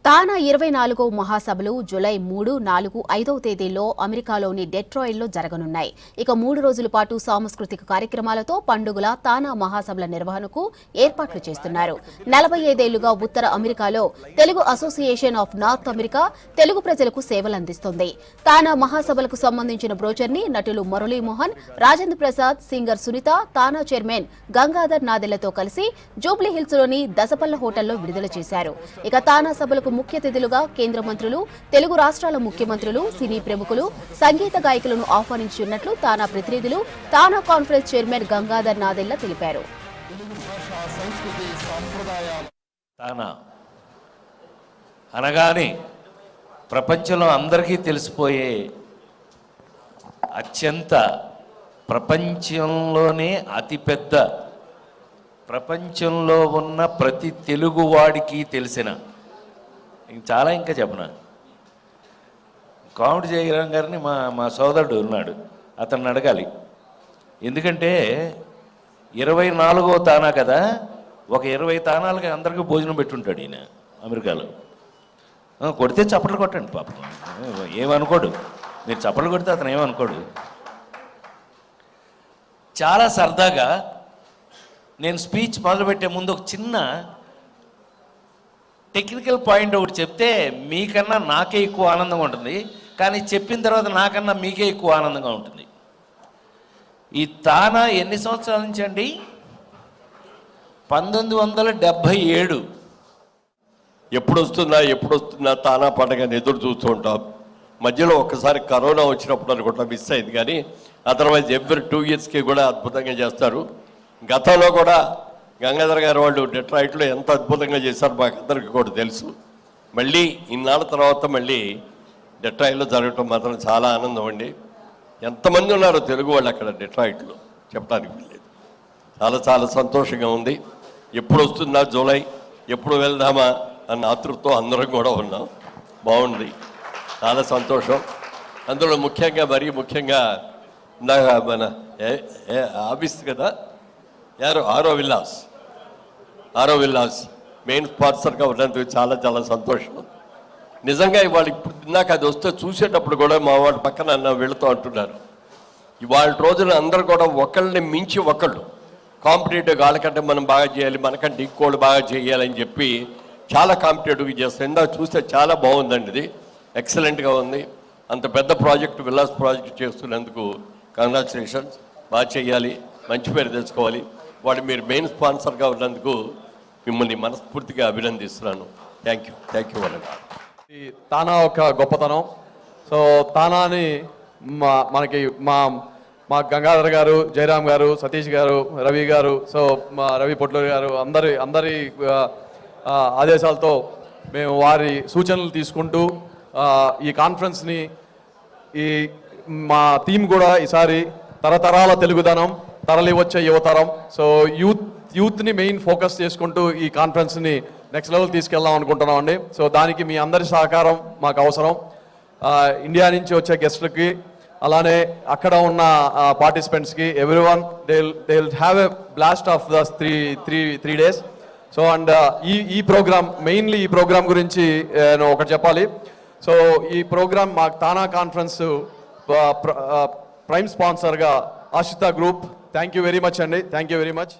తానా 24వ మహాసభలు జూలై 3, 4, 5వ తేదీల్లో అమెరికాలోని డెట్రాయిట్లో జరగనున్నాయి. ఇక 3 రోజుల పాటు సాంస్కృతిక కార్యక్రమాలతో పండుగల తానా మహాసభల నిర్వహణకు ఏర్పాట్లు చేస్తున్నారు. 45 ఏళ్లుగా ఉత్తర అమెరికాలో Telugu association of north America Telugu ప్రజలకు సేవలందిస్తోంది. తానా మహాసభలకు సంబంధించిన బ్రోచర్ని నటులు మురళీమోహన్, రాజేంద్ర ప్రసాద్, సింగర్ సునీత, తానా చైర్మన్ గంగాధర్ నాదెళ్లతో కలిసి జూబ్లీహిల్స్లోని దసపల్ల హోటల్లో విడుదల చేశారు. ఇక తానా సభలకు ముఖ్య అతిథులుగా కేంద్ర మంత్రులు, తెలుగు రాష్ట్రాల ముఖ్యమంత్రులు, సినీ ప్రముఖులు, సంగీత గాయకులను ఆహ్వానించినట్లు తానా ప్రతినిధులు, తానా కాన్ఫరెన్స్ చైర్మన్ గంగాధర్ నాదెళ్ల తెలిపారు. తానా అనగానే ప్రపంచంలో అందరికీ తెలిసిపోయే అత్యంత ప్రపంచంలోనే అతిపెద్ద, ప్రపంచంలో ఉన్న ప్రతి తెలుగువాడికి తెలిసిన, ఇంకా చెప్పనా, కామెడీ జయరాం గారిని మా సోదరుడు ఉన్నాడు, అతన్ని అడగాలి. ఎందుకంటే 24వ తానా కదా, ఒక 20 తానాలకి అందరికీ భోజనం పెట్టుంటాడు ఈయన అమెరికాలో. కొడితే చప్పట్లు కొట్టండి పాపం, ఏమనుకోడు. మీరు చప్పట్లు కొడితే అతను ఏమనుకోడు. చాలా సరదాగా నేను స్పీచ్ మొదలుపెట్టే ముందు ఒక చిన్న టెక్నికల్ పాయింట్ ఒకటి చెప్తే మీకన్నా నాకే ఎక్కువ ఆనందంగా ఉంటుంది, కానీ చెప్పిన తర్వాత నాకన్నా మీకే ఎక్కువ ఆనందంగా ఉంటుంది. ఈ తానా ఎన్ని సంవత్సరాల నుంచి అండి? 1977. ఎప్పుడు వస్తుందా తానా పండుగని ఎదురు చూస్తూ ఉంటాం. మధ్యలో ఒక్కసారి కరోనా వచ్చినప్పుడు అనుకుంటా మిస్ అయింది, కానీ అదర్వైజ్ ఎవ్రీ 2 ఇయర్స్కి కూడా అద్భుతంగా చేస్తారు. గతంలో కూడా గంగాధర్ గారు వాళ్ళు డెట్రాయిట్లో ఎంత అద్భుతంగా చేశారు మాకు అందరికీ కూడా తెలుసు. మళ్ళీ ఇన్నాళ్ళ తర్వాత మళ్ళీ డెట్రాయిట్లో జరగటం మాత్రం చాలా ఆనందం అండి. ఎంతమంది ఉన్నారో తెలుగు వాళ్ళు అక్కడ డెట్రాయిట్లో చెప్పడానికి వెళ్ళలేదు. చాలా చాలా సంతోషంగా ఉంది. ఎప్పుడు వస్తుందా జూలై, ఎప్పుడు వెళ్దామా అన్న ఆతృతతో అందరం కూడా ఉన్నాం. బాగుంది, చాలా సంతోషం. అందులో మరీ ముఖ్యంగా ఇందాక మన ఆఫీస్ కదా, ఆరో విల్లాస్ మెయిన్ స్పాన్సర్గా ఉన్నందుకు చాలా చాలా సంతోషం. నిజంగా ఇవాళ ఇప్పుడు ఇందాక అది వస్తే చూసేటప్పుడు కూడా మా వాడు పక్కన వెళుతూ అంటున్నారు, ఇవాళ రోజున అందరూ కూడా ఒకళ్ళని మించి ఒకళ్ళు కాంపిటేటివ్గా, వాళ్ళకంటే మనం బాగా చేయాలి, మనకంటే ఇంకోళ్ళు బాగా చేయాలని చెప్పి చాలా కాంపిటేటివ్గా చేస్తాం. ఇందాక చూస్తే చాలా బాగుందండి, ఇది ఎక్సలెంట్గా ఉంది. అంత పెద్ద ప్రాజెక్టు, విల్లాస్ ప్రాజెక్టు చేస్తున్నందుకు కంగ్రాచులేషన్స్. బాగా చేయాలి, మంచి పేరు తెచ్చుకోవాలి. వాడు మీరు మెయిన్ స్పాన్సర్గా ఉన్నందుకు మిమ్మల్ని మనస్ఫూర్తిగా అభినందిస్తున్నాను. థ్యాంక్ యూ వాళ్ళకి. ఈ తానా ఒక గొప్పతనం. సో తానాని మనకి మా గంగాధర్ గారు, జయరాం గారు, సతీష్ గారు, రవి గారు, సో మా రవి పొట్లూరు గారు అందరి ఆదేశాలతో మేము వారి సూచనలు తీసుకుంటూ ఈ కాన్ఫరెన్స్ని, మా థీమ్ కూడా ఈసారి తరతరాల తెలుగుదనం, తరలి వచ్చే యువతరం. సో యూత్ని మెయిన్ ఫోకస్ చేసుకుంటూ ఈ కాన్ఫరెన్స్ని నెక్స్ట్ లెవెల్ తీసుకెళ్దాం అనుకుంటున్నాం అండి. సో దానికి మీ అందరి సహకారం మాకు అవసరం. ఇండియా నుంచి వచ్చే గెస్ట్లకి, అలానే అక్కడ ఉన్న పార్టిసిపెంట్స్కి, everyone they will have a blast of the three days. So and ఈ ప్రోగ్రామ్, మెయిన్లీ ఈ ప్రోగ్రామ్ గురించి నేను ఒకటి చెప్పాలి. సో ఈ ప్రోగ్రామ్ మా తానా కాన్ఫరెన్స్ ప్రైమ్ స్పాన్సర్గా Ashita group. Thank you very much అండి, థ్యాంక్ యూ వెరీ మచ్.